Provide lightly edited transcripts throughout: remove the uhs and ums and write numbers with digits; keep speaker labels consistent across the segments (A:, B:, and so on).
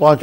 A: 5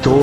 B: $2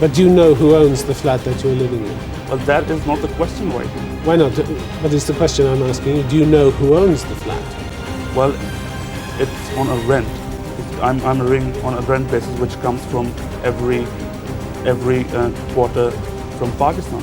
C: But do you know who owns the flat that you're living in?
D: But that is not the question right now.
C: Why not? What is the question I'm asking you? Do you know who owns the flat?
D: Well, it's on a rent. I'm earning on a rent basis, which comes from every quarter from Pakistan.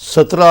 A: 17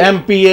E: MPA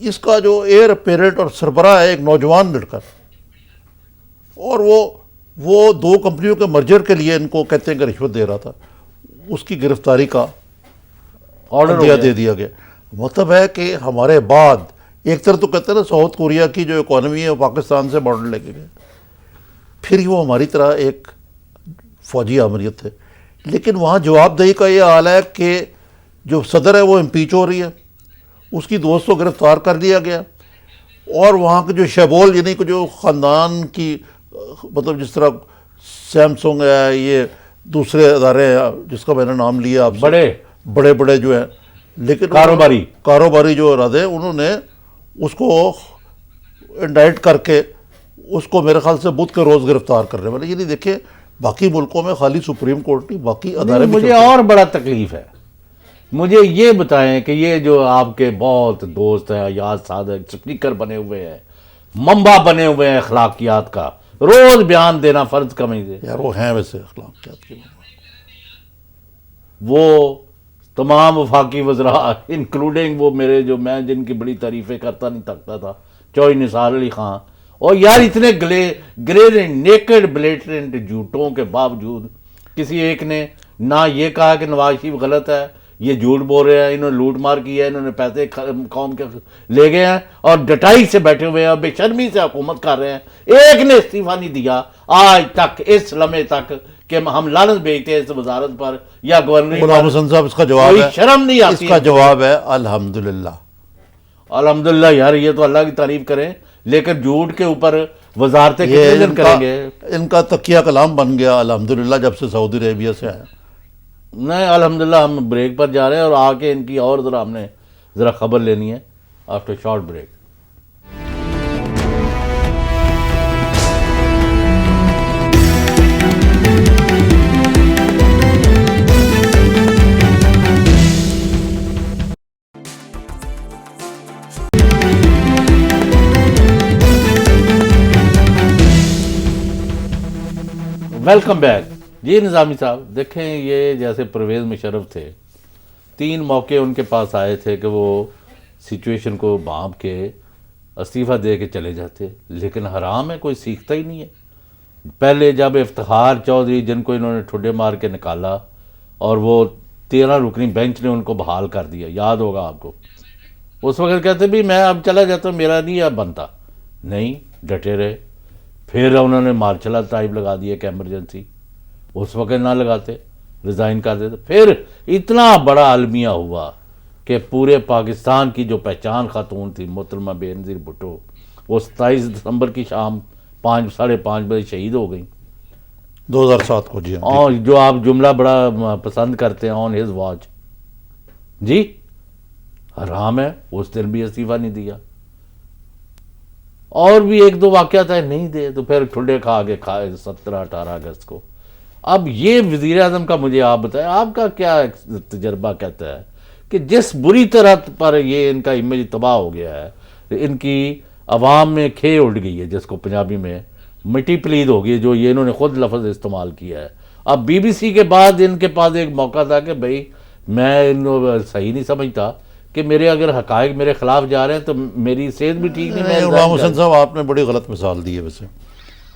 A: اس کا جو year apparent اور سربراہ ہے ایک نوجوان لڑکا، اور وہ 2 کمپنیوں کے مرجر کے لیے ان کو کہتے ہیں کہ رشوت دے رہا تھا، اس کی گرفتاری کا
E: آرڈر
A: دے دیا گیا۔ مطلب ہے کہ ہمارے بعد ایک طرح تو کہتے ہیں نا ساؤتھ کوریا کی جو اکانومی ہے وہ پاکستان سے ماڈل لے کے گئے، پھر وہ ہماری طرح ایک فوجی آمریت تھے، لیکن وہاں جواب دہی کا یہ حال ہے کہ جو صدر ہے وہ امپیچ ہو رہی ہے، اس کی دوست کو گرفتار کر لیا گیا، اور وہاں کے جو شیبول یعنی کہ جو خاندان کی مطلب جس طرح سیمسنگ ہے، یہ دوسرے ادارے ہیں جس کا میں نے نام لیا آپ سے، بڑے جو ہیں، لیکن کاروباری جو ارادے انہوں نے اس کو انڈائٹ کر کے اس کو میرے خیال سے بدھ کے روز گرفتار کرنے والے، یعنی دیکھیں باقی ملکوں میں خالی سپریم کورٹ نہیں باقی ادارے بھی
E: مجھے اور بڑا تکلیف ہے، مجھے یہ بتائیں کہ یہ جو آپ کے بہت دوست ہیں ایاز صادق سپیکر بنے ہوئے ہیں، منبع بنے ہوئے ہیں اخلاقیات کا، روز بیان دینا فرض کمیے
A: یار وہ ہیں ویسے اخلاقیات کی،
E: وہ تمام وفاقی وزراء انکلوڈنگ وہ میرے جو میں جن کی بڑی تعریفیں کرتا نہیں تھکتا تھا، چوہی نثار علی خان، اور یار اتنے گلے نیکڈ بلیٹنٹ جھوٹوں کے باوجود کسی ایک نے نہ یہ کہا کہ نواز شریف غلط ہے، یہ جھوٹ بول رہے ہیں، انہوں نے لوٹ مار کی ہے، انہوں نے پیسے قوم کے لے گئے ہیں اور ڈٹائی سے بیٹھے ہوئے ہیں اور بے شرمی سے حکومت کر رہے ہیں، ایک نے استعفیٰ نہیں دیا آج تک، اس لمحے تک کہ ہم لعنت بھیجتے ہیں اس وزارت پر یا گورنر۔
A: غلام حسن صاحب اس کا جواب ہے،
E: شرم نہیں آتی،
A: اس کا جواب ہے الحمدللہ۔
E: الحمدللہ یار، یہ تو اللہ کی تعریف کریں، لیکن جھوٹ کے اوپر وزارتیں کتنے دن کریں گے؟
A: ان کا تکیہ کلام بن گیا الحمدللہ جب سے سعودی عربیہ سے آیا۔
E: نہیں الحمدللہ، ہم بریک پر جا رہے ہیں اور آ کے ان کی اور ذرا ہم نے ذرا خبر لینی ہے after short break. Welcome back. جی نظامی صاحب دیکھیں، یہ جیسے پرویز مشرف تھے، 3 موقع ان کے پاس آئے تھے کہ وہ سچویشن کو بھانپ کے استعفیٰ دے کے چلے جاتے، لیکن حرام ہے کوئی سیکھتا ہی نہیں ہے۔ پہلے جب افتخار چودھری جن کو انہوں نے ٹھڈے مار کے نکالا اور وہ 13 رکنی بینچ نے ان کو بحال کر دیا، یاد ہوگا آپ کو، اس وقت کہتے بھی میں اب چلا جاتا ہوں، میرا نہیں اب بنتا، نہیں ڈٹے رہے۔ پھر انہوں نے مارشل ٹائپ لگا دیا کہ ایمرجنسی، اس وقت نہ لگاتے، ریزائن کر دیتے۔ پھر اتنا بڑا المیہ ہوا کہ پورے پاکستان کی جو پہچان خاتون تھی محترمہ بے نظیر بھٹو، وہ 27 دسمبر کی شام 5:30 بجے شہید ہو گئیں
A: 2007 کو۔ جی
E: اور جو آپ جملہ بڑا پسند کرتے ہیں آن ہز واچ، جی حرام ہے، اس دن بھی استعفیٰ نہیں دیا۔ اور بھی 1-2 واقعات ہے نہیں دے تو پھر ٹھڈے کھا کے کھائے 17-18 اگست کو۔ اب یہ وزیر اعظم کا مجھے آپ بتائیں، آپ کا کیا تجربہ کہتا ہے کہ جس بری طرح پر یہ ان کا امیج تباہ ہو گیا ہے، ان کی عوام میں کھے اڑ گئی ہے، جس کو پنجابی میں مٹی پلید ہو گئی، جو یہ انہوں نے خود لفظ استعمال کیا ہے۔ اب بی بی سی کے بعد ان کے پاس ایک موقع تھا کہ بھئی میں ان کو صحیح نہیں سمجھتا کہ میرے اگر حقائق میرے خلاف جا رہے ہیں تو میری صحت بھی ٹھیک نہیں۔
A: غلام حسن صاحب آپ نے بڑی غلط مثال دی ہے ویسے۔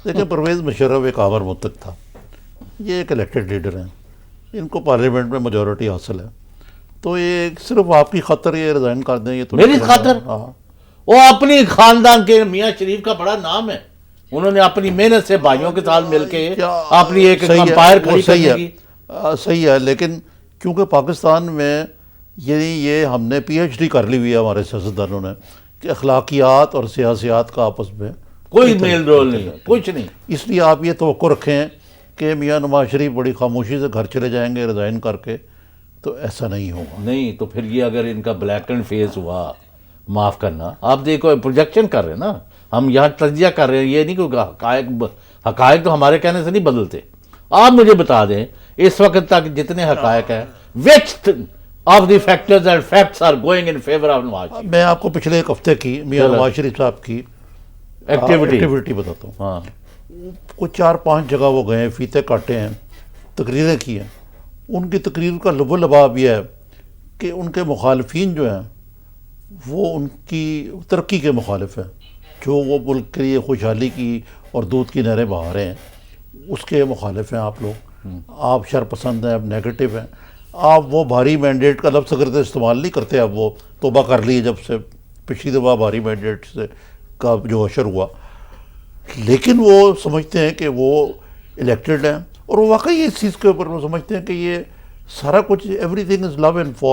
A: دیکھیں پرویز مشرف ایک آور متق تھا، یہ ایک الیکٹڈ لیڈر ہیں، ان کو پارلیمنٹ میں میجورٹی حاصل ہے، تو یہ صرف آپ کی خاطر یہ ریزائن کر دیں، یہ تو
E: میری خاطر؟ وہ اپنی خاندان کے میاں شریف کا بڑا نام ہے، انہوں نے اپنی محنت سے بھائیوں کے ساتھ مل کے اپنی ایک امپائر کھڑی کرنے کی۔
A: صحیح ہے، لیکن کیونکہ پاکستان میں یعنی یہ ہم نے پی ایچ ڈی کر لی ہوئی ہے ہمارے سیاستدانوں نے کہ اخلاقیات اور سیاسیات کا آپس میں
E: کوئی میل رول نہیں ہے، کچھ نہیں۔
A: اس لیے آپ یہ توقع رکھیں کہ میاں نواز شریف بڑی خاموشی سے گھر چلے جائیں گے ریزائن کر کے، تو ایسا نہیں ہوگا۔
E: نہیں تو پھر یہ اگر ان کا بلیک اینڈ فیس ہوا، معاف کرنا، آپ دیکھو پروجیکشن کر رہے ہیں نا، ہم یہاں تجزیہ کر رہے ہیں، یہ نہیں کہ حقائق تو ہمارے کہنے سے نہیں بدلتے۔ آپ مجھے بتا دیں اس وقت تک جتنے حقائق ہیں which of the factors and facts are going in favor of Nawaz Sharif?
A: میں آپ کو پچھلے ایک ہفتے کی میاں نواز شریف صاحب کی ایکٹیویٹی بتاتا ہوں۔
E: ہاں،
A: کچھ 4-5 جگہ وہ گئے ہیں، فیتے کاٹے ہیں، تقریریں کی ہیں۔ ان کی تقریر کا لب و لباب یہ ہے کہ ان کے مخالفین جو ہیں وہ ان کی ترقی کے مخالف ہیں. جو وہ ملک کے لیے خوشحالی کی اور دودھ کی نہریں بہا رہے ہیں اس کے مخالف ہیں آپ لوگ. آپ شر پسند ہیں, اب نیگیٹو ہیں. آپ وہ بھاری مینڈیٹ کا لفظ اگر استعمال نہیں کرتے, اب وہ توبہ کر لی جب سے پچھلی دفعہ بھاری مینڈیٹ سے کا جو اشر ہوا, لیکن وہ سمجھتے ہیں کہ وہ الیکٹڈ ہیں اور وہ واقعی اس چیز کے اوپر وہ سمجھتے ہیں کہ یہ سارا کچھ everything is love and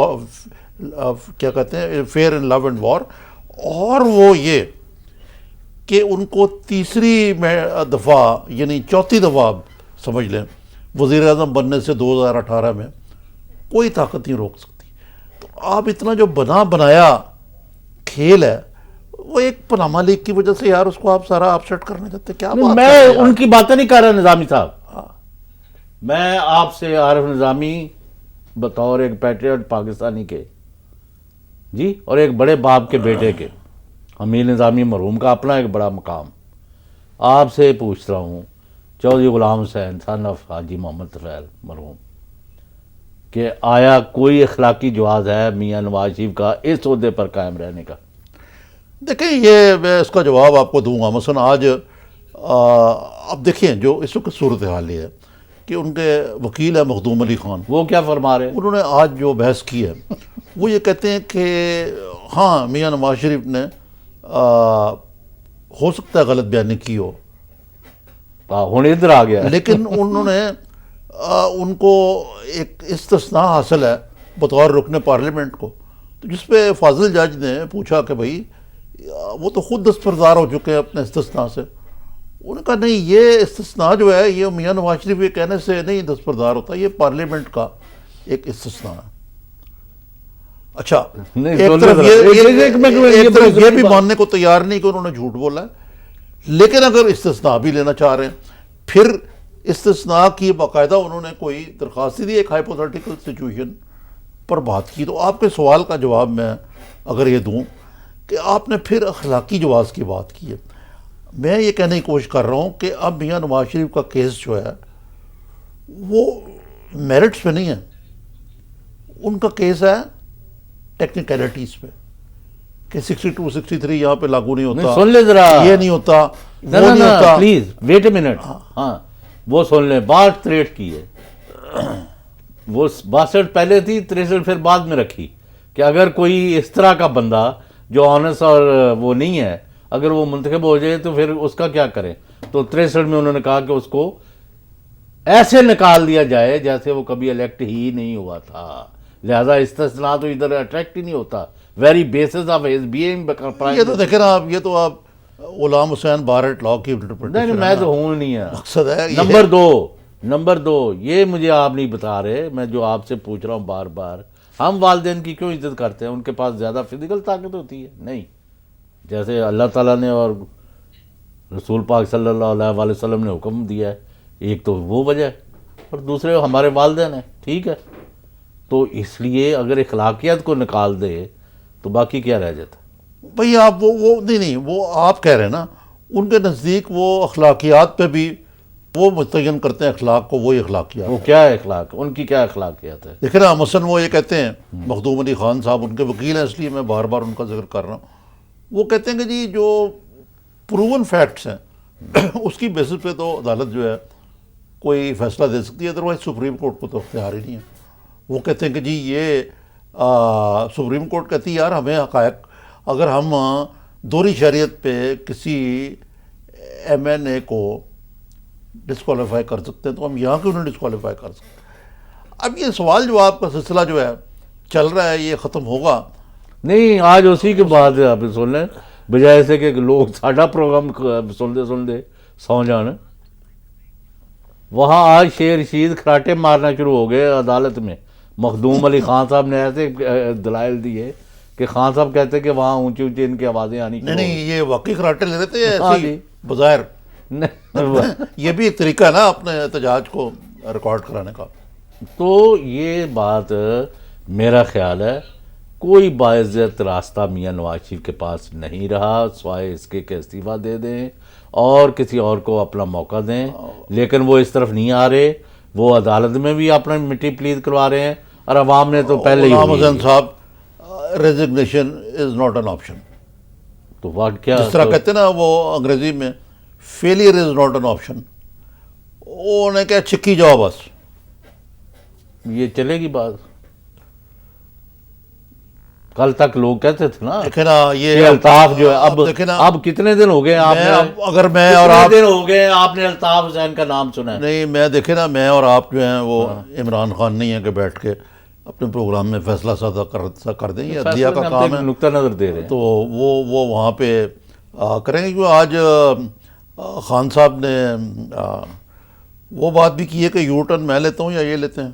A: کیا کہتے ہیں fair and love and war. اور وہ یہ کہ ان کو تیسری دفعہ یعنی چوتھی دفعہ سمجھ لیں وزیر اعظم بننے سے 2018 میں کوئی طاقت نہیں روک سکتی. تو آپ اتنا جو بنایا کھیل ہے وہ ایک پاناما لیگ کی وجہ سے یار اس کو آپ سارا اپ سیٹ کرنا چاہتے ہیں. کیا بات
E: میں ان کی باتیں نہیں کر رہا نظامی صاحب, میں آپ سے عارف نظامی بطور ایک پیٹریٹ پاکستانی کے جی اور ایک بڑے باپ کے بیٹے کے, امیر نظامی مرحوم کا اپنا ایک بڑا مقام, آپ سے پوچھ رہا ہوں چودھری غلام حسین سن آف حاجی محمد طفیل مرحوم کہ آیا کوئی اخلاقی جواز ہے میاں نواز شریف کا اس عہدے پر قائم رہنے کا؟
A: دیکھیں یہ میں اس کا جواب آپ کو دوں گا. مثلا آج اب دیکھیں جو اس وقت صورتحال یہ ہے کہ ان کے وکیل ہے مخدوم علی خان,
E: وہ کیا فرما رہے ہیں؟
A: انہوں نے آج جو بحث کی ہے وہ یہ کہتے ہیں کہ ہاں میاں نواز شریف نے ہو سکتا ہے غلط بیانی کی ہو,
E: ہوں ادھر آ گیا,
A: لیکن انہوں نے ان کو ایک استثناء حاصل ہے بطور رکن پارلیمنٹ کو, جس پہ فاضل جج نے پوچھا کہ بھائی وہ تو خود دستبردار ہو چکے ہیں اپنے استثناء سے. انہوں نے کہا نہیں, یہ استثناء جو ہے یہ میاں نواز شریف یہ کہنے سے نہیں دستبردار ہوتا, یہ پارلیمنٹ کا ایک استثناء ہے. اچھا ایک طرف یہ بھی ماننے کو تیار نہیں کہ انہوں نے جھوٹ بولا ہے, لیکن اگر استثناء بھی لینا چاہ رہے ہیں پھر استثناء کی باقاعدہ انہوں نے کوئی درخواست دی ایک ہائپوتھیٹیکل سچویشن پر بات کی. تو آپ کے سوال کا جواب میں اگر یہ دوں کہ آپ نے پھر اخلاقی جواز کی بات کی ہے, میں یہ کہنے کی کوشش کر رہا ہوں کہ اب میاں نواز شریف کا کیس جو ہے وہ میرٹس پہ نہیں ہے, ان کا کیس ہے ٹیکنیکلٹیز پہ کہ 62 63 یہاں پہ لاگو نہیں ہوتا,
E: سن لے ذرا,
A: یہ نہیں ہوتا, وہ نہیں ہوتا.
E: پلیز ویٹ اے منٹ, ہاں وہ سن لیں. بات 63 کی ہے, وہ 62 پہلے تھی, 63 پھر بعد میں رکھی کہ اگر کوئی اس طرح کا بندہ جو آنس اور وہ نہیں ہے اگر وہ منتخب ہو جائے تو پھر اس کا کیا کریں. تو 63 میں انہوں نے کہا کہ اس کو ایسے نکال دیا جائے جیسے وہ کبھی الیکٹ ہی نہیں ہوا تھا, لہذا استثناء تو ادھر اٹریکٹ ہی نہیں ہوتا. Very basis of his being.
A: یہ تو دیکھیں نا آپ, یہ تو آپ غلام حسین بارٹ لا کی
E: نہیں, میں تو ہوں نہیں ہے.
A: مقصد ہے
E: نمبر دو یہ مجھے آپ نہیں بتا رہے, میں جو آپ سے پوچھ رہا ہوں بار بار, ہم والدین کی کیوں عزت کرتے ہیں؟ ان کے پاس زیادہ فزیکل طاقت ہوتی ہے؟ نہیں, جیسے اللہ تعالیٰ نے اور رسول پاک صلی اللہ علیہ وآلہ وسلم نے حکم دیا ہے, ایک تو وہ وجہ ہے اور دوسرے ہمارے والدین ہیں. ٹھیک ہے, تو اس لیے اگر اخلاقیات کو نکال دے تو باقی کیا رہ جاتا؟
A: بھئی آپ وہ نہیں وہ آپ کہہ رہے ہیں نا, ان کے نزدیک وہ اخلاقیات پہ بھی وہ متعین کرتے ہیں اخلاق کو, وہی اخلاقیات.
E: وہ کیا ہے اخلاق, ان کی کیا اخلاقیات ہے؟
A: دیکھیں نا مثلاً وہ یہ کہتے ہیں, مخدوم علی خان صاحب ان کے وکیل ہیں اس لیے میں بار بار ان کا ذکر کر رہا ہوں, وہ کہتے ہیں کہ جی جو پروون فیکٹس ہیں اس کی بیسس پہ تو عدالت جو ہے کوئی فیصلہ دے سکتی ہے, ادروائز سپریم کورٹ کو تو اختیار ہی نہیں ہے. وہ کہتے ہیں کہ جی یہ سپریم کورٹ کہتی ہے یار ہمیں حقائق, اگر ہم دوہری شریعت پہ کسی ایم این اے کو ڈسکوالیفائی کر سکتے ہیں تو ہم یہاں کیوں نہیں ڈسکوالیفائی کر سکتے. اب یہ سوال جواب کا سلسلہ جو ہے چل رہا ہے, یہ ختم ہوگا
E: نہیں. آج اسی کے بعد آپ سن لیں, بجائے سے کہ لوگ ساڈا پروگرام سنتے سو جان, وہاں آج شیر رشید کھراٹے مارنا شروع ہو گئے عدالت میں. مخدوم علی خان صاحب نے ایسے دلائل دیے کہ خان صاحب کہتے ہیں کہ وہاں اونچی اونچی ان کی آوازیں آنی.
A: نہیں, یہ واقعی کھراٹے لے رہے تھے ایسے بظاہر, یہ بھی ایک طریقہ ہے نا اپنے احتجاج کو ریکارڈ کرانے کا.
E: تو یہ بات میرا خیال ہے کوئی باعزت راستہ میاں نواز شریف کے پاس نہیں رہا سوائے اس کے کہ استعفیٰ دے دیں اور کسی اور کو اپنا موقع دیں, لیکن وہ اس طرف نہیں آ رہے. وہ عدالت میں بھی اپنا مٹی پلیت کروا رہے ہیں اور عوام نے تو پہلے ہی.
A: غلام حسین صاحب resignation is not an option.
E: تو واٹ کیا
A: جس طرح کہتے ہیں نا وہ انگریزی میں failure is not an option, وہ نے کہا چھکی جاؤ بس.
E: یہ چلے گی بات. کل تک لوگ کہتے تھے نا
A: دیکھیں نا
E: یہ الطاف جو ہے
A: دیکھیں نا,
E: اب کتنے دن ہو گئے آپ نے,
A: اگر میں اور آپ
E: دن ہو گئے آپ نے الطاف حسین کا نام سنا ہے؟
A: نہیں, میں دیکھیں نا, میں اور آپ جو ہیں وہ عمران خان نہیں ہیں کہ بیٹھ کے اپنے پروگرام میں فیصلہ سادہ کر دیں, یہ عدلیہ کا کام ہے,
E: نقطہ نظر دے رہے ہیں.
A: تو وہ وہاں پہ کریں گے. کیونکہ آج خان صاحب نے وہ بات بھی کی ہے کہ یو ٹرن میں لیتا ہوں یا یہ لیتے ہیں.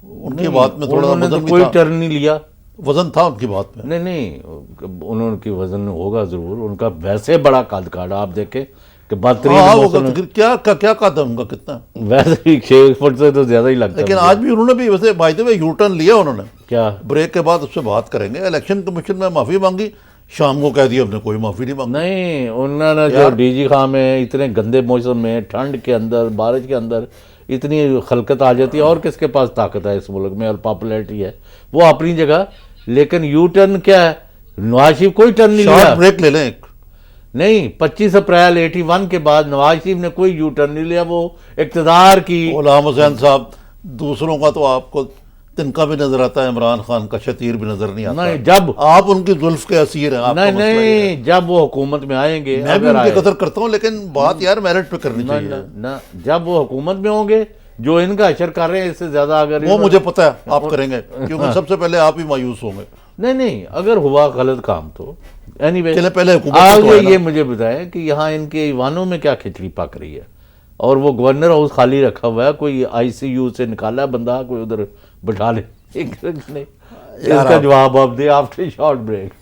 A: ان کی بات میں تھوڑا وزن بھی
E: کوئی
A: تھا,
E: ٹرن نہیں لیا,
A: وزن تھا ان کی بات میں.
E: نہیں انہوں کی وزن ہوگا ضرور, ان کا ویسے بڑا قد کاٹا آپ دیکھیں کہ بدترین
A: کیا کہا تھا ان کا کتنا,
E: ویسے ہی 6 فٹ سے تو زیادہ ہی لگتا ہے.
A: لیکن آج بھی انہوں نے بھی ویسے by the way you turn لیا انہوں نے.
E: کیا
A: بریک کے بعد اس سے بات کریں گے. الیکشن کمیشن میں معافی مانگی, شام کو کہہ دیا ہم نے کوئی معافی نہیں مانگی.
E: نہیں, انہوں نے جو ڈی جی خان میں اتنے گندے موسم میں ٹھنڈ کے اندر بارش کے اندر اتنی خلقت آ جاتی ہے, اور کس کے پاس طاقت ہے اس ملک میں اور پاپولیرٹی ہے, وہ اپنی جگہ. لیکن یو ٹرن کیا ہے, نواز شریف کوئی ٹرن نہیں لیا.
A: بریک لے لیں ایک.
E: نہیں, 25 اپریل 81 کے بعد نواز شریف نے کوئی یو ٹرن نہیں لیا. وہ اقتدار کی
A: غلام حسین صاحب, دوسروں کا تو آپ کو تنکا بھی نظر آتا ہے, عمران خان کا شتیر بھی نظر نہیں آتا.
E: نہیں, جب
A: آپ ان کی زلف کے اسیر ہیں.
E: نہیں, جب وہ حکومت میں آئیں گے,
A: میں بھی ان کی قدر کرتا ہوں, لیکن بات یار میرٹ پہ کرنی چاہیے.
E: جب وہ حکومت میں ہوں گے, جو ان کا اشر کر رہے ہیں اس سے زیادہ اگر
A: وہ مجھے پتا ہے آپ کریں گے, کیونکہ سب سے پہلے آپ ہی مایوس ہوں گے.
E: نہیں, اگر ہوا غلط کام تو اینی وے
A: پہلے
E: آگے یہ مجھے بتائیں کہ یہاں ان کے ایوانوں میں کیا کھچڑی پک رہی ہے, اور وہ گورنر ہاؤس خالی رکھا ہوا ہے, کوئی آئی سی یو سے نکالا ہے بندہ, کوئی ادھر بٹھا لے. اس کا جواب آپ دے after short break.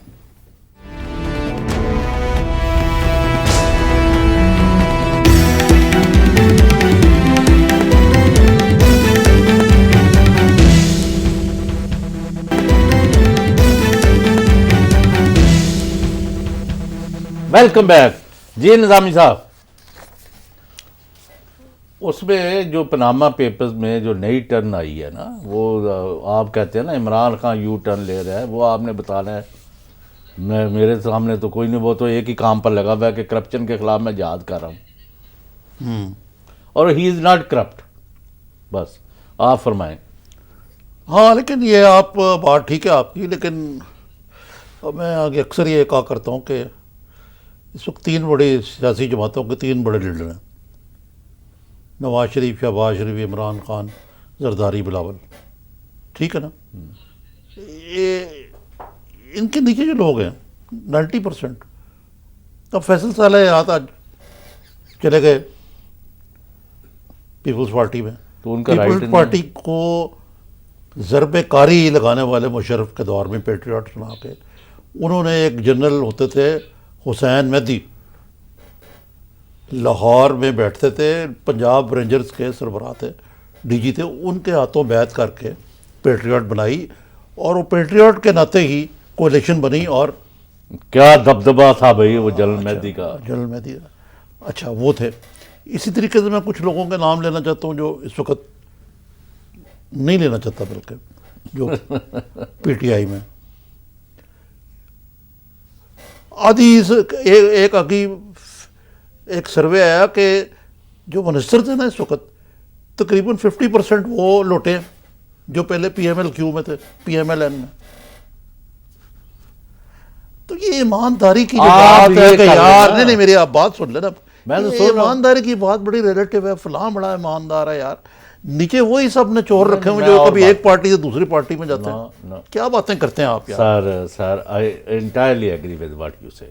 E: Welcome back. جی نظامی صاحب, اس میں جو پاناما پیپرز میں جو نئی ٹرن آئی ہے نا, وہ آپ کہتے ہیں نا عمران خان یو ٹرن لے رہا ہے, وہ آپ نے بتانا ہے. میرے سامنے تو کوئی نہیں, وہ تو ایک ہی کام پر لگا ہوا ہے کہ کرپشن کے خلاف میں جہاد کر رہا ہوں, اور ہی از ناٹ کرپٹ. بس آپ فرمائیں.
A: ہاں, لیکن یہ آپ بات ٹھیک ہے آپ کی, لیکن میں آگے اکثر یہ کہا کرتا ہوں کہ اس وقت 3 بڑی سیاسی جماعتوں کے 3 بڑے لیڈر ہیں, نواز شریف, شہباز شریف, عمران خان, زرداری, بلاول. ٹھیک ہے نا, یہ ان کے نیچے جو لوگ ہیں 90%. اب فیصل صالح آج چلے گئے پیپلز پارٹی میں,
E: تو ان کا
A: پیپلز پارٹی کو ضرب کاری لگانے والے مشرف کے دور میں پیٹریاٹ سنا کے, انہوں نے ایک جنرل ہوتے تھے حسین مہدی, لاہور میں بیٹھتے تھے, پنجاب رینجرز کے سربراہ تھے, ڈی جی تھے, ان کے ہاتھوں بیعت کر کے پیٹریاٹ بنائی, اور وہ پیٹریاٹ کے ناطے ہی کولیشن بنی. اور
E: کیا دبدبا تھا بھائی وہ جنرل مہدی کا.
A: جنرل مہدی, اچھا وہ تھے. اسی طریقے سے میں کچھ لوگوں کے نام لینا چاہتا ہوں جو اس وقت نہیں لینا چاہتا, بلکہ جو پی ٹی آئی میں ایک سروے آیا کہ جو منسٹر تھے نا اس وقت تقریباً 50% وہ لوٹے ہیں جو پہلے پی ایم ایل کیو میں تھے, پی ایم ایل این میں. تو یہ ایمانداری کی جو بات ہے کہ یار, نہیں میری آپ بات سن لینا, ایمانداری کی بات بڑی ریلیٹیو ہے, فلاں بڑا ایماندار ہے یار, نیچے وہی سب نے چور رکھے ہوئے جو کبھی ایک پارٹی سے دوسری پارٹی میں جاتے ہیں. کیا باتیں کرتے ہیں آپ یار.
E: Sir I entirely agree with what you say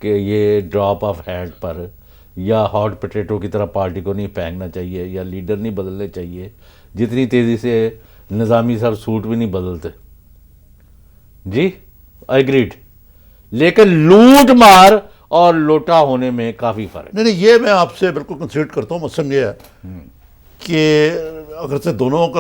E: کہ یہ ڈراپ آف ہینڈ پر یا ہاٹ پوٹیٹو کی طرح پارٹی کو نہیں پھینکنا چاہیے, یا لیڈر نہیں بدلنے چاہیے. جتنی تیزی سے نظامی صاحب سوٹ بھی نہیں بدلتے. جی ایگریڈ, لیکن لوٹ مار اور لوٹا ہونے میں کافی فرق.
A: نہیں, یہ میں آپ سے بالکل کنسیڈ کرتا ہوں. مثلاً یہ ہے کہ اگر سے دونوں کا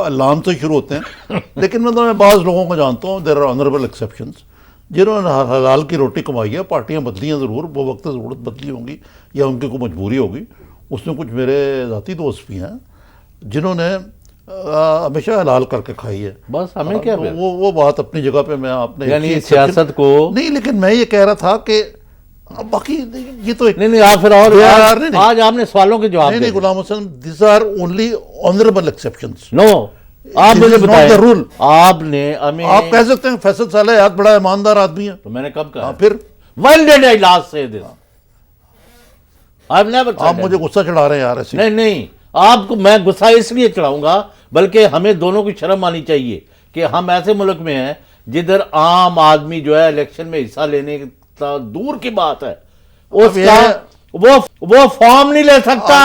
A: لام سے شروع ہوتے ہیں, لیکن میں بعض لوگوں کو جانتا ہوں, دیر آر آنریبل ایکسیپشنز, جنہوں نے حلال کی روٹی کمائی ہے. پارٹیاں بدلی ہیں ضرور, وہ وقت ضرورت بدلی ہوں گی یا ان کی کوئی مجبوری ہوگی. اس میں کچھ میرے ذاتی دوست بھی ہیں جنہوں نے ہمیشہ حلال کر کے کھائی ہے.
E: بس ہمیں کیا پھر؟
A: وہ بات اپنی جگہ پہ میں آپ نے
E: یعنی سیاست کو
A: نہیں، لیکن میں یہ کہہ رہا تھا کہ باقی یہ تو
E: نہیں آپ پھر اور آج آپ نے سوالوں کے جواب
A: نہیں Ghulam Hassan, these are only honourable exceptions.
E: No آپ مجھے بتائیں
A: رول.
E: آپ نے ہمیں
A: آپ کہہ سکتے ہیں فیصل صالح حیات بڑا ایماندار آدمی ہے،
E: تو میں نے کب کہا؟
A: پھر
E: when did I last say this? I've never said
A: آپ مجھے غصہ چڑھا رہے ہیں یار ایسے.
E: نہیں آپ کو میں غصہ اس لیے چڑھاؤں گا، بلکہ ہمیں دونوں کی شرم آنی چاہیے کہ ہم ایسے ملک میں ہیں جدھر عام آدمی جو ہے الیکشن میں حصہ لینے کا دور کی بات ہے، اس کا وہ فارم نہیں لے سکتا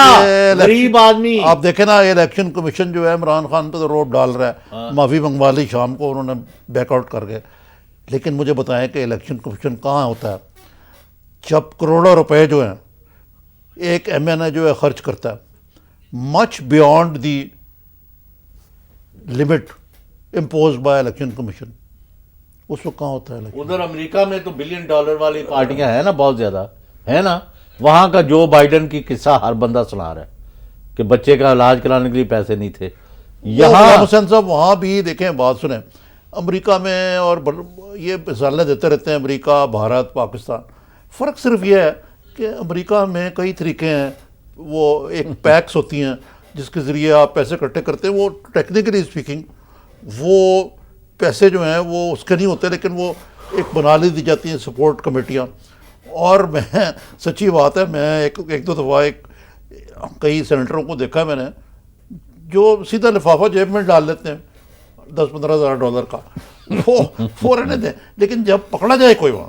E: غریب آدمی.
A: آپ دیکھیں نا الیکشن کمیشن جو ہے عمران خان پہ تو روپ ڈال رہا ہے، معافی منگوا لی شام کو انہوں نے بیک آؤٹ کر گئے. لیکن مجھے بتائیں کہ الیکشن کمیشن کہاں ہوتا ہے جب کروڑوں روپے جو ہیں ایک ایم این اے جو ہے خرچ کرتا ہے much beyond the limit impose by election commission, اس وقت کہاں ہوتا ہے الیکشن؟
E: ادھر امریکہ میں تو $1 بلین والی پارٹیاں ہیں نا، بہت زیادہ ہے نا. وہاں کا جو بائیڈن کی قصہ ہر بندہ سنا رہا ہے کہ بچے کا علاج کرانے کے لیے پیسے نہیں تھے.
A: یہاں حسین صاحب وہاں بھی دیکھیں، بات سنیں، امریکہ میں اور یہ مثالیں دیتے رہتے ہیں امریکہ، بھارت، پاکستان. فرق صرف یہ ہے کہ امریکہ میں کئی طریقے ہیں، وہ ایک پیکس ہوتی ہیں جس کے ذریعے آپ پیسے اکٹھے کرتے ہیں. وہ ٹیکنیکلی اسپیکنگ وہ پیسے جو ہیں وہ اس کے نہیں ہوتے، لیکن وہ ایک بنا لی دی جاتی ہیں سپورٹ کمیٹیاں. اور میں سچی بات ہے، میں ایک دو دفعہ کئی سینیٹروں کو دیکھا میں نے جو سیدھا لفافہ جیب میں ڈال لیتے ہیں $10,000-15,000 کا، وہ فوراً دیں، لیکن جب پکڑا جائے کوئی وہاں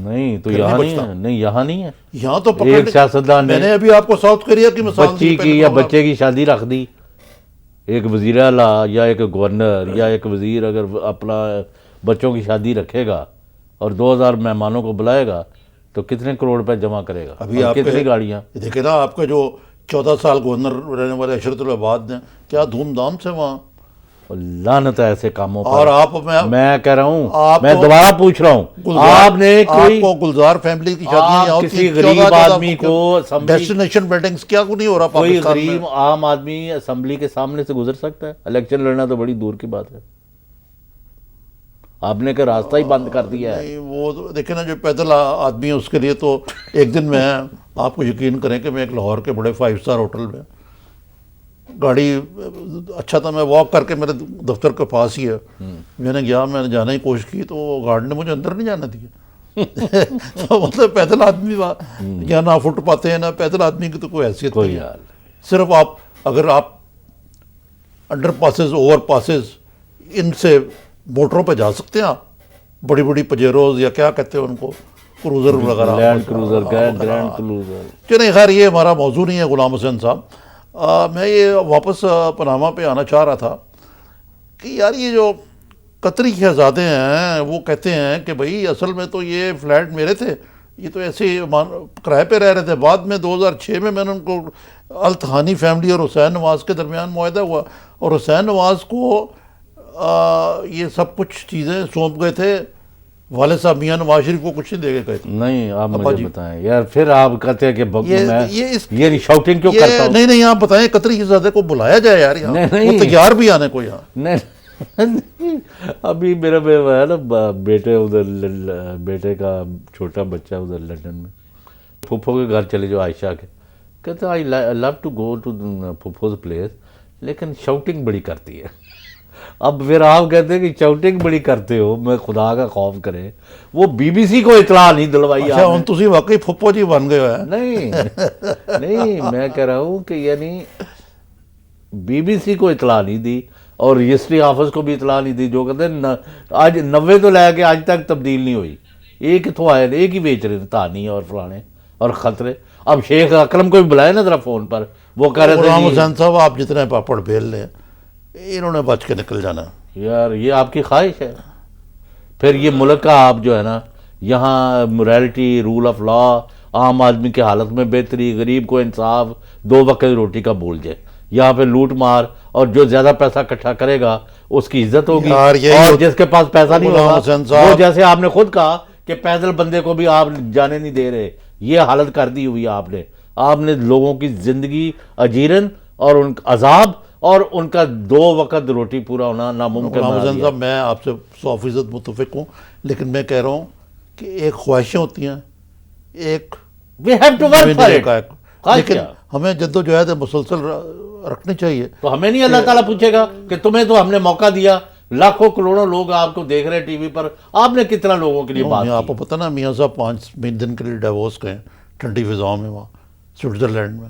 E: نہیں تو یہاں نہیں یہاں نہیں ہے.
A: یہاں تو
E: ایک سیاستدان
A: میں نے ابھی آپ کو ساؤتھ کوریا کی مثال
E: بچی کی یا بچے کی شادی رکھ دی، ایک وزیر اعلیٰ یا ایک گورنر یا ایک وزیر اگر اپنا بچوں کی شادی رکھے گا اور 2,000 مہمانوں کو بلائے گا تو کتنے کروڑ روپے جمع کرے گا؟
A: ابھی آپ
E: کتنی گاڑیاں
A: دیکھیں نا، آپ کے جو 14 سال گورنر رہنے والے عشرت العباد نے کیا دھوم دھام سے وہاں.
E: لعنت ہے ایسے کاموں پر.
A: اور آپ
E: میں کہہ رہا ہوں، میں دوبارہ پوچھ رہا ہوں، آپ نے کوئی
A: گلزار فیملی کی شادیاں
E: کسی غریب آدمی کو
A: ڈیسٹینیشن ویڈنگز کیا کو نہیں ہو رہا
E: کوئی
A: پاکستان میں؟
E: غریب عام آدمی اسمبلی کے سامنے سے گزر سکتا ہے؟ الیکشن لڑنا تو بڑی دور کی بات ہے. آپ نے کہ راستہ ہی بند کر دیا ہے.
A: وہ دیکھیں نا جو پیدل آدمی ہے اس کے لیے تو ایک دن میں آپ کو یقین کریں کہ میں ایک لاہور کے بڑے 5 اسٹار ہوٹل میں گاڑی اچھا تھا، میں واک کر کے میرے دفتر کے پاس ہی ہے، میں نے گیا، میں نے جانے کی کوشش کی تو وہ گارڈ نے مجھے اندر نہیں جانا دیا. تو مطلب پیدل آدمی یا نہ فٹ پاتے ہیں نہ پیدل آدمی کی تو کوئی حیثیت نہیں ہے. صرف آپ اگر آپ انڈر پاسز، اوور پاسز، ان سے موٹروں پہ جا سکتے ہیں، آپ بڑی بڑی پجیروز یا کیا کہتے ہیں ان کو، کروزر وغیرہ،
E: لینڈ کروزر، گرینڈ کروزر.
A: چلیں خیر یہ ہمارا موضوع نہیں ہے غلام حسین صاحب. میں یہ واپس پاناما پہ آنا چاہ رہا تھا کہ یار یہ جو قطری شہزادے ہیں وہ کہتے ہیں کہ بھائی اصل میں تو یہ فلیٹ میرے تھے، یہ تو ایسے کرائے پہ رہ رہے تھے. بعد میں 2006 میں نے ان کو التحانی فیملی اور حسین نواز کے درمیان معاہدہ ہوا اور حسین نواز کو یہ سب کچھ چیزیں سونپ گئے تھے، والد صاحب میاں نواز شریف کو کچھ نہیں دے کے گئے تھے.
E: نہیں آپ مجھے بتائیں یار، پھر آپ کہتے ہیں کہ یہ شاؤٹنگ کیوں کرتا ہوں؟
A: نہیں آپ بتائیں قطری شہزادے کو بلایا جائے یار یہاں، وہ تیار بھی آنے کو یہاں.
E: نہیں ابھی میرا ہے نا بیٹے ادھر، بیٹے کا چھوٹا بچہ ادھر لندن میں، پھپھو کے گھر چلے جو عائشہ کے، کہتے I love to go to پھپھوز پلیس، لیکن شاؤٹنگ بڑی کرتی ہے. اب پھر آپ کہتے ہیں کہ شاؤٹنگ بڑی کرتے ہو، میں خدا کا خوف کرے، وہ BBC کو اطلاع نہیں دلوائی.
A: اچھا ہم تسی واقعی پھپھو جی بن گئے ہو؟
E: نہیں میں کہہ رہا ہوں کہ یعنی BBC کو اطلاع نہیں دی اور رجسٹری آفس کو بھی اطلاع نہیں دی، جو کہتے ہیں آج 90 تو لے کے آج تک تبدیل نہیں ہوئی. ایک تو آئے ایک ہی بیچ رہے تانی اور فلانے اور خطرے. اب شیخ اکرم کو بھی بلائے نا ذرا فون پر، وہ کہہ رہے تھے
A: غلام حسین صاحب آپ جتنے پاپڑ بیل لیں انہوں نے بچ کے نکل جانا.
E: یار یہ آپ کی خواہش ہے. پھر یہ ملک کا آپ جو ہے نا، یہاں موریلٹی، رول آف لا، عام آدمی کی حالت میں بہتری، غریب کو انصاف، 2 وقت روٹی کا بھول جائے. یہاں پہ لوٹ مار اور جو زیادہ پیسہ اکٹھا کرے گا اس کی عزت ہوگی، اور جس کے پاس پیسہ نہیں ہوگا وہ، جیسے آپ نے خود کہا کہ پیدل بندے کو بھی آپ جانے نہیں دے رہے، یہ حالت کر دی ہوئی آپ نے. آپ نے لوگوں کی زندگی اجیرن اور ان عذاب اور ان کا 2 وقت روٹی پورا ہونا ناممکن
A: غلام
E: بنا
A: حسین
E: دیا۔
A: صاحب میں آپ سے 100% متفق ہوں، لیکن میں کہہ رہا ہوں کہ ایک خواہشیں ہوتی ہیں، ایک
E: We have to work for it۔ خواہش
A: لیکن
E: کیا؟
A: ہمیں جدوجہد مسلسل رکھنی چاہیے۔
E: تو ہمیں نہیں اللہ تعالیٰ پوچھے گا کہ تمہیں تو ہم نے موقع دیا، لاکھوں کروڑوں لوگ آپ کو دیکھ رہے ٹی وی پر، آپ نے کتنا لوگوں کے لیے بات
A: آپ کو
E: کی؟
A: پتہ نا میاں صاحب 5 دن کے لیے ڈیووس گئے ٹھنڈی فضاؤں میں، وہاں سوئٹزرلینڈ میں،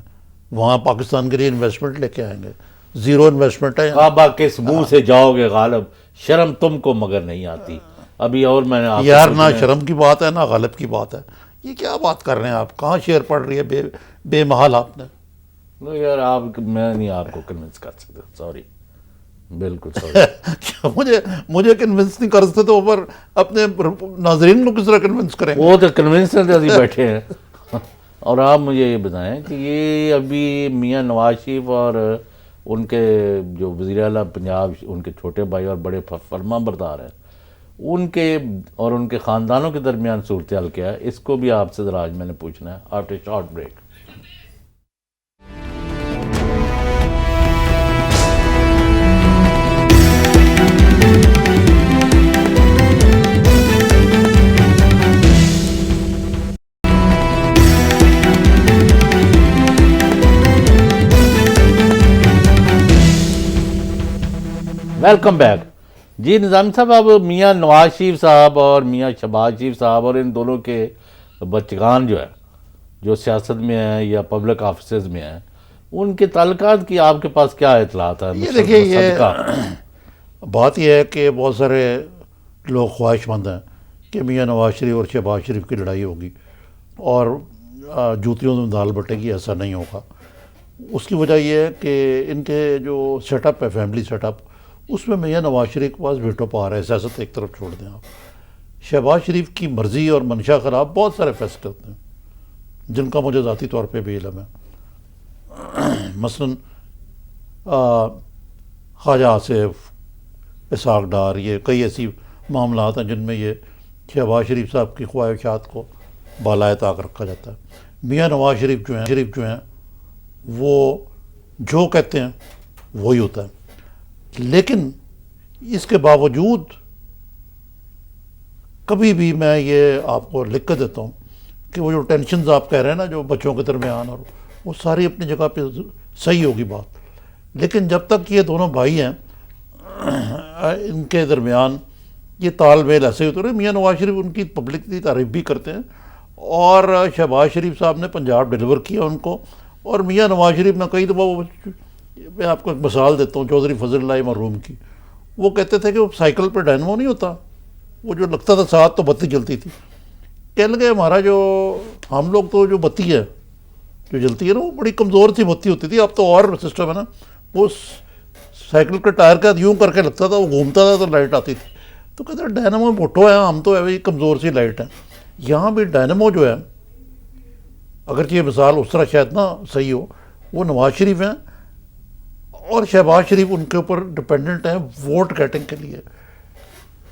A: وہاں پاکستان کے لیے انویسٹمنٹ لے کے آئیں گے، 0 انویسٹمنٹ ہے۔
E: کعبہ کس منہ سے جاؤ گے غالب، شرم تم کو مگر نہیں آتی۔ ابھی اور میں نے آپ کو
A: یار نہ
E: پوچھنا ہے-
A: شرم کی بات ہے نہ غالب کی بات ہے، یہ کیا بات کر رہے ہیں آپ؟ کہاں شعر پڑھ رہی ہے بے محال آپ نے؟
E: نہیں یار، میں نہیں آپ کو کنونس کر سکتا، سوری، بالکل سوری۔
A: مجھے کنونس نہیں کر سکتے تو اوپر اپنے ناظرین کو کس طرح کنونس کریں گے؟
E: وہ تو کنونس ابھی بیٹھے ہیں۔ اور آپ مجھے یہ بتائیں کہ یہ ابھی میاں نواز شریف اور ان کے جو وزیر اعلیٰ پنجاب، ان کے چھوٹے بھائی اور بڑے فرما بردار ہیں، ان کے اور ان کے خاندانوں کے درمیان صورتحال کیا ہے، اس کو بھی آپ سے ذرا آج میں نے پوچھنا ہے after short break. Welcome back. جی نظام صاحب، اب میاں نواز شریف صاحب اور میاں شہباز شریف صاحب اور ان دونوں کے بچگان جو ہے، جو سیاست میں ہیں یا پبلک آفیسز میں ہیں، ان کے تعلقات کی آپ کے پاس کیا اطلاعات ہیں؟
A: یہ دیکھیے، یہ
E: صدقہ۔
A: بات یہ ہے کہ بہت سارے لوگ خواہش مند ہیں کہ میاں نواز شریف اور شہباز شریف کی لڑائی ہوگی اور جوتیوں میں دال بٹے گی، ایسا نہیں ہوگا۔ اس کی وجہ یہ ہے کہ ان کے جو سیٹ اپ ہے، فیملی سیٹ اپ، اس میں میاں نواز شریف کے پاس ویٹو پاور ہے، سیاست ایک طرف چھوڑ دیں آپ۔ شہباز شریف کی مرضی اور منشا خلاف بہت سارے فیصلے ہوتے ہیں جن کا مجھے ذاتی طور پہ بھی علم ہے، مثلاً خواجہ آصف، اسحاق ڈار، یہ کئی ایسی معاملات ہیں جن میں یہ شہباز شریف صاحب کی خواہشات کو بالائے طاق رکھا جاتا ہے۔ میاں نواز شریف جو ہیں وہ جو کہتے ہیں وہی ہوتا ہے، لیکن اس کے باوجود کبھی بھی میں یہ آپ کو لکھ کر دیتا ہوں کہ وہ جو ٹینشنز آپ کہہ رہے ہیں نا، جو بچوں کے درمیان، اور وہ ساری اپنی جگہ پہ صحیح ہوگی بات، لیکن جب تک یہ دونوں بھائی ہیں ان کے درمیان یہ تال میل ایسے ہی ہوتے رہے۔ میاں نواز شریف ان کی پبلک کی تعریف بھی کرتے ہیں، اور شہباز شریف صاحب نے پنجاب ڈیلیور کیا ان کو، اور میاں نواز شریف نے کئی دفعہ، میں آپ کو ایک مثال دیتا ہوں چودھری فضل اللہ مرحوم کی، وہ کہتے تھے کہ وہ سائیکل پہ ڈائنمو نہیں ہوتا، وہ جو لگتا تھا ساتھ تو بتی جلتی تھی، کہنے لگے ہمارا جو ہم لوگ تو جو بتی ہے جو جلتی ہے نا، وہ بڑی کمزور سی بتی ہوتی تھی، اب تو اور سسٹم ہے نا، وہ سائیکل کے ٹائر کا یوں کر کے لگتا تھا، وہ گھومتا تھا تو لائٹ آتی تھی۔ تو کہتے ہیں ڈائنمو بھٹو ہے، ہم تو ہے کمزور سی لائٹ ہے۔ یہاں بھی ڈائنمو جو ہے، اگرچہ یہ مثال اس طرح شاید نہ صحیح ہو، وہ نواز شریف ہیں، اور شہباز شریف ان کے اوپر ڈپینڈنٹ ہیں ووٹ گیٹنگ کے لیے۔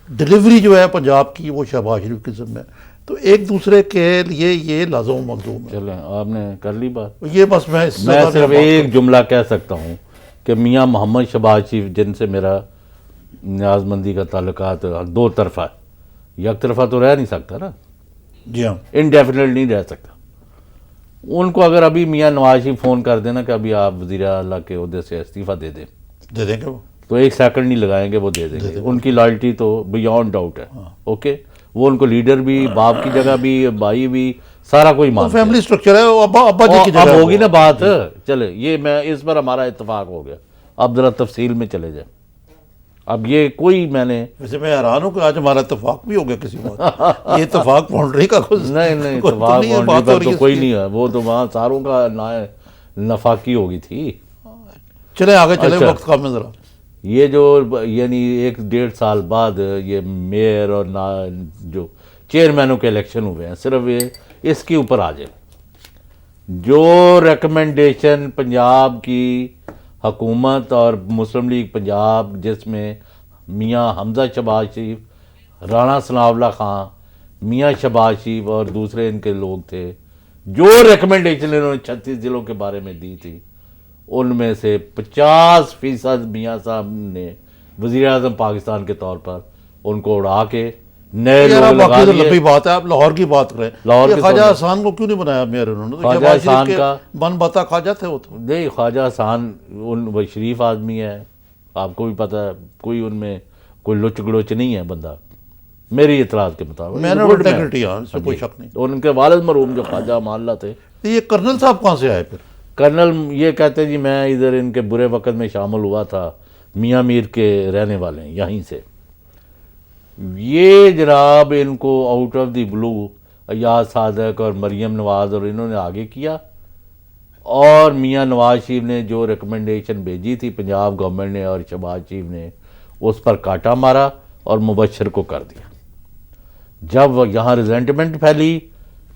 A: ڈیلیوری جو ہے پنجاب کی وہ شہباز شریف کے ذمہ ہے، تو ایک دوسرے کے لیے یہ لازم و ملزوم ہے۔
E: چلیں، آپ نے کر لی بات۔
A: یہ بس میں
E: صرف ایک جملہ کہہ سکتا ہوں کہ میاں محمد شہباز شریف جن سے میرا نیاز مندی کا تعلقات 2 طرفہ ہے، یک طرفہ تو رہ نہیں سکتا نا،
A: جی ہاں،
E: انڈیفینیٹ نہیں رہ سکتا۔ ان کو اگر ابھی میاں نواز شریف فون کر دینا کہ ابھی آپ وزیر اعلیٰ کے عہدے سے استعفیٰ دے دیں
A: گے وہ،
E: تو 1 سیکنڈ نہیں لگائیں گے، وہ دے دیں گے۔ ان کی لائلٹی تو بیانڈ ڈاؤٹ ہے۔ اوکے، وہ ان کو لیڈر بھی، باپ کی جگہ بھی، بھائی بھی، سارا کوئی مانتا ہے۔
A: فیملی سٹرکچر ہے، وہ ابا جی کی جگہ
E: اب ہوگی نا بات۔ چلے، یہ میں اس پر ہمارا اتفاق ہو گیا، اب ذرا تفصیل میں چلے جائیں۔ اب یہ کوئی میں نے
A: ویسے میں حیران ہوں کہ آج ہمارا اتفاق بھی ہو گیا کسی بات، یہ اتفاق باؤنڈری کا کچھ
E: نہیں اتفاق تو کوئی نہیں ہے، وہ تو وہاں ساروں کا نفاقی ہو گئی تھی۔
A: چلے آگے چلے، وقت کم ہے ذرا۔
E: یہ جو یعنی 1-1.5 سال بعد یہ میئر اور جو چیئرمینوں کے الیکشن ہوئے ہیں، صرف یہ اس کے اوپر آ جائے، جو ریکمنڈیشن پنجاب کی حکومت اور مسلم لیگ پنجاب، جس میں میاں حمزہ شہباز شریف، رانا ثناء اللہ خان، میاں شہباز شریف اور دوسرے ان کے لوگ تھے، جو ریکمنڈیشن انہوں نے 36 ضلعوں کے بارے میں دی تھی، ان میں سے 50% میاں صاحب نے وزیر اعظم پاکستان کے طور پر ان کو اڑا کے نئے لوگ لگا
A: باقی تو
E: دیے.
A: لمبی بات ہے. آپ لاہور کی بات کریں,
E: لاہور
A: یہ
E: کی
A: خواجہ
E: سن-
A: احسان کو کیوں نہیں بنایا میئر انہوں نے؟
E: خواجہ
A: شہباز
E: احسان
A: شریف
E: کا
A: کے من بتا خواجہ تھے وہ تو.
E: نہیں, خواجہ احسان وہ شریف آدمی ہے, آپ کو بھی پتہ ہے, کوئی ان میں کوئی لچ گڑوچ نہیں ہے بندہ میری اطلاعات کے مطابق.
A: مین آف انٹیگریٹی, ہاں, اس میں کوئی شک نہیں.
E: ان کے والد مرحوم جو خواجہ امان اللہ تھے.
A: یہ کرنل صاحب کہاں سے آئے پھر؟
E: کرنل یہ کہتے جی میں ادھر ان کے برے وقت میں شامل ہوا تھا, میاں میر کے رہنے والے ہیں یہیں سے. یہ جناب ان کو آؤٹ آف دی بلو ایاز صادق اور مریم نواز اور انہوں نے آگے کیا, اور میاں نواز شریف نے جو ریکمنڈیشن بھیجی تھی پنجاب گورنمنٹ نے اور شہباز شریف نے اس پر کاٹا مارا اور مبشر کو کر دیا. جب یہاں ریزنٹمنٹ پھیلی,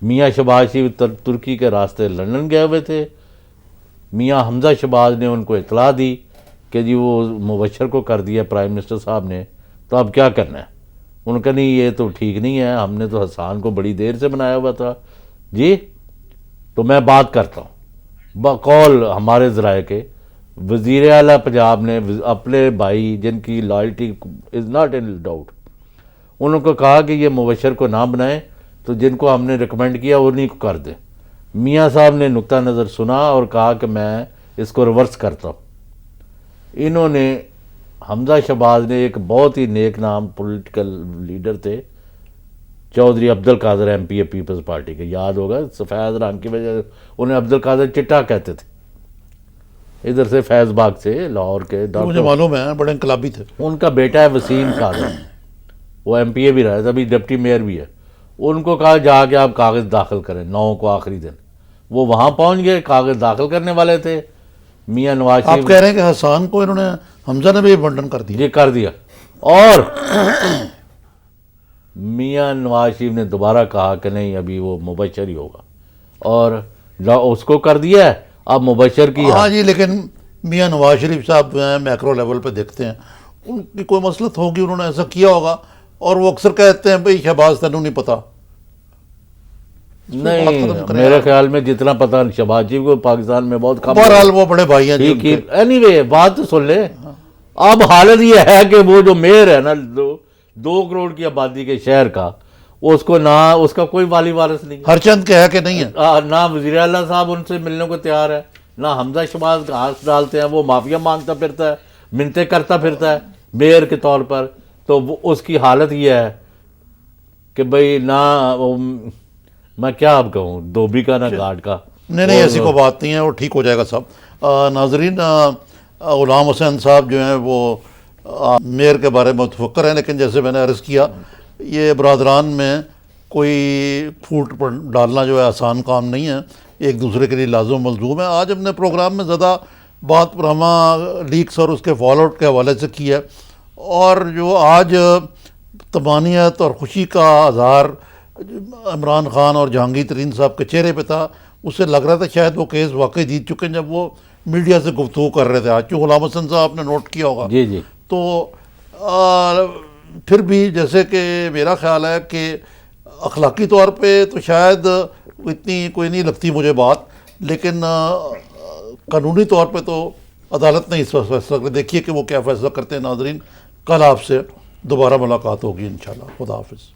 E: میاں شہباز شریف ترکی کے راستے لندن گئے ہوئے تھے, میاں حمزہ شہباز نے ان کو اطلاع دی کہ جی وہ مبشر کو کر دیا پرائم منسٹر صاحب نے, تو اب کیا کرنا ہے؟ انہوں نے کہا نہیں یہ تو ٹھیک نہیں ہے, ہم نے تو حسان کو بڑی دیر سے بنایا ہوا تھا. جی تو میں بات کرتا ہوں. بقول ہمارے ذرائع کے وزیر اعلیٰ پنجاب نے اپنے بھائی جن کی loyalty is not in doubt, انہوں کو کہا کہ یہ مبشر کو نہ بنائیں, تو جن کو ہم نے ریکمینڈ کیا انہیں کو کر دیں. میاں صاحب نے نقطہ نظر سنا اور کہا کہ میں اس کو ریورس کرتا ہوں. انہوں نے حمزہ شہباز نے ایک بہت ہی نیک نام پولیٹیکل لیڈر تھے چودھری عبد القادر ایم پی اے پیپلز پارٹی کے, یاد ہوگا سفید رنگ کی وجہ انہیں عبد القادر چٹا کہتے تھے, ادھر سے فیض باغ سے لاہور کے
A: مجھے
E: ڈاکٹر.
A: معلوم ہے بڑے انقلابی تھے.
E: ان کا بیٹا ہے وسیم قادر, وہ ایم پی اے بھی رہا ہے, ابھی ڈپٹی میئر بھی ہے. ان کو کہا جا کے آپ کاغذ داخل کریں 9 کو آخری دن. وہ وہاں پہنچ گئے, کاغذ داخل کرنے والے تھے. میاں نواز
A: آپ
E: شریف
A: کہہ رہے ہیں کہ حسان کو انہوں نے حمزہ نے بھی ابنڈن کر دیا؟
E: یہ کر دیا, اور میاں نواز شریف نے دوبارہ کہا کہ نہیں ابھی وہ مبشر ہی ہوگا, اور اس کو کر دیا ہے. اب مبشر کی
A: ہاں جی, لیکن میاں نواز شریف صاحب جو ہیں میکرو لیول پہ دیکھتے ہیں, ان کی کوئی مسلط ہوگی, انہوں نے ایسا کیا ہوگا, اور وہ اکثر کہتے ہیں بھئی شہباز تینوں نہیں پتا.
E: نہیں, میرے خیال میں جتنا پتہ شہباز شریف کو پاکستان میں بہت کم.
A: بہرحال وہ بڑے بھائی ہیں جی.
E: اینی وے بات تو سن لے. اب حالت یہ ہے کہ وہ جو میئر ہے نا 2 کروڑ کی آبادی کے شہر کا, اس کو نہ اس کا کوئی والی وارث نہیں,
A: ہر چند کہ ہے کہ نہیں ہے,
E: نہ وزیر اعلیٰ صاحب ان سے ملنے کو تیار ہے, نہ حمزہ شہباز کا ہاتھ ڈالتے ہیں. وہ معافیا مانگتا پھرتا ہے, منتیں کرتا پھرتا ہے میئر کے طور پر. تو اس کی حالت یہ ہے کہ بھئی نہ میں کیا اب کہوں, دھوبی کا نہ گھاٹ کا.
A: نہیں ایسی کوئی بات نہیں ہے, وہ ٹھیک ہو جائے گا سب. ناظرین, غلام حسین صاحب جو ہیں وہ میئر کے بارے میں متفکر ہیں, لیکن جیسے میں نے عرض کیا یہ برادران میں کوئی پھوٹ ڈالنا جو ہے آسان کام نہیں ہے, ایک دوسرے کے لیے لازم ملزوم ہے. آج ہم نے پروگرام میں زیادہ بات برہما لیکس اور اس کے فال آؤٹ کے حوالے سے کی ہے, اور جو آج طمانینت اور خوشی کا اظہار عمران خان اور جہانگیر ترین صاحب کے چہرے پہ تھا, اس سے لگ رہا تھا شاید وہ کیس واقعی جیت چکے ہیں جب وہ میڈیا سے گفتگو کر رہے تھے. آج چونکہ غلام حسن صاحب آپ نے نوٹ کیا ہوگا,
E: جی جی,
A: تو پھر بھی جیسے کہ میرا خیال ہے کہ اخلاقی طور پہ تو شاید اتنی کوئی نہیں لگتی مجھے بات, لیکن قانونی طور پہ تو عدالت نے اس وقت فیصلہ کر. دیکھیے کہ وہ کیا فیصلہ کرتے ہیں. ناظرین, کل آپ سے دوبارہ ملاقات ہوگی انشاءاللہ. خدا حافظ.